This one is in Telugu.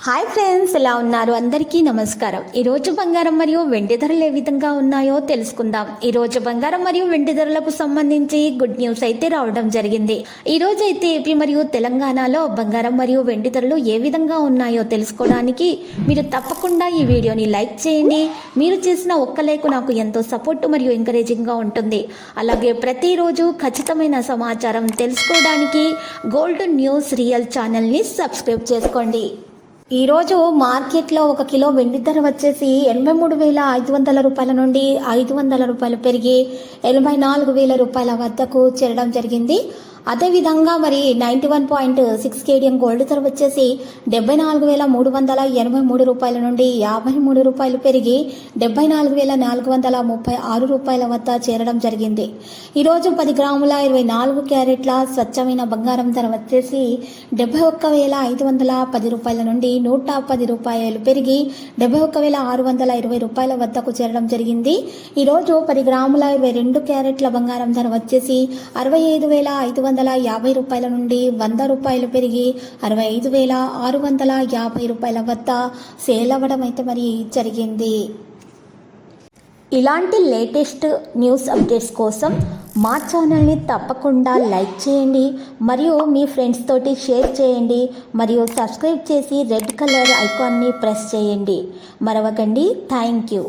హాయ్ ఫ్రెండ్స్, ఎలా ఉన్నారు? అందరికీ నమస్కారం. ఈరోజు బంగారం మరియు వెండి ధరలు ఏ విధంగా ఉన్నాయో తెలుసుకుందాం. ఈరోజు బంగారం మరియు వెండి ధరలకు సంబంధించి గుడ్ న్యూస్ అయితే రావడం జరిగింది. ఈరోజు అయితే ఏపీ మరియు తెలంగాణలో బంగారం మరియు వెండి ధరలు ఏ విధంగా ఉన్నాయో తెలుసుకోవడానికి మీరు తప్పకుండా ఈ వీడియోని లైక్ చేయండి. మీరు చేసిన ఒక్క లైక్ నాకు ఎంతో సపోర్ట్ మరియు ఎంకరేజింగ్గా ఉంటుంది. అలాగే ప్రతిరోజు ఖచ్చితమైన సమాచారం తెలుసుకోవడానికి గోల్డ్ న్యూస్ రియల్ ఛానల్ని సబ్స్క్రైబ్ చేసుకోండి. ఈరోజు మార్కెట్లో 1 కిలో వెండి ధర వచ్చేసి 83,500 రూపాయల నుండి 500 రూపాయలు పెరిగి 84,000 రూపాయల వద్దకు చేరడం జరిగింది. అదేవిధంగా మరి 91.6 కేడియం గోల్డ్ ధర వచ్చేసి 74,383 రూపాయల నుండి 53 రూపాయలు పెరిగి 74,436 రూపాయల వద్ద చేరడం జరిగింది. ఈరోజు 10 గ్రాముల 24 క్యారెట్ల స్వచ్ఛమైన బంగారం ధర వచ్చేసి 71,510 రూపాయల నుండి 110 రూపాయలు పెరిగి 71,620 రూపాయల వద్దకు చేరడం జరిగింది. ఈరోజు 10 గ్రాముల 22 క్యారెట్ల బంగారం ధర వచ్చేసి 65,550 రూపాయల నుండి 100 రూపాయలు పెరిగి 65,650 రూపాయల వద్ద సేల్ అవ్వడం అయితే మరి జరిగింది. ఇలాంటి లేటెస్ట్ న్యూస్ అప్డేట్స్ కోసం మా ఛానల్ని తప్పకుండా లైక్ చేయండి మరియు మీ ఫ్రెండ్స్ తోటి షేర్ చేయండి మరియు సబ్స్క్రైబ్ చేసి రెడ్ కలర్ ఐకాన్ని ప్రెస్ చేయండి. మరవకండి. Thank you.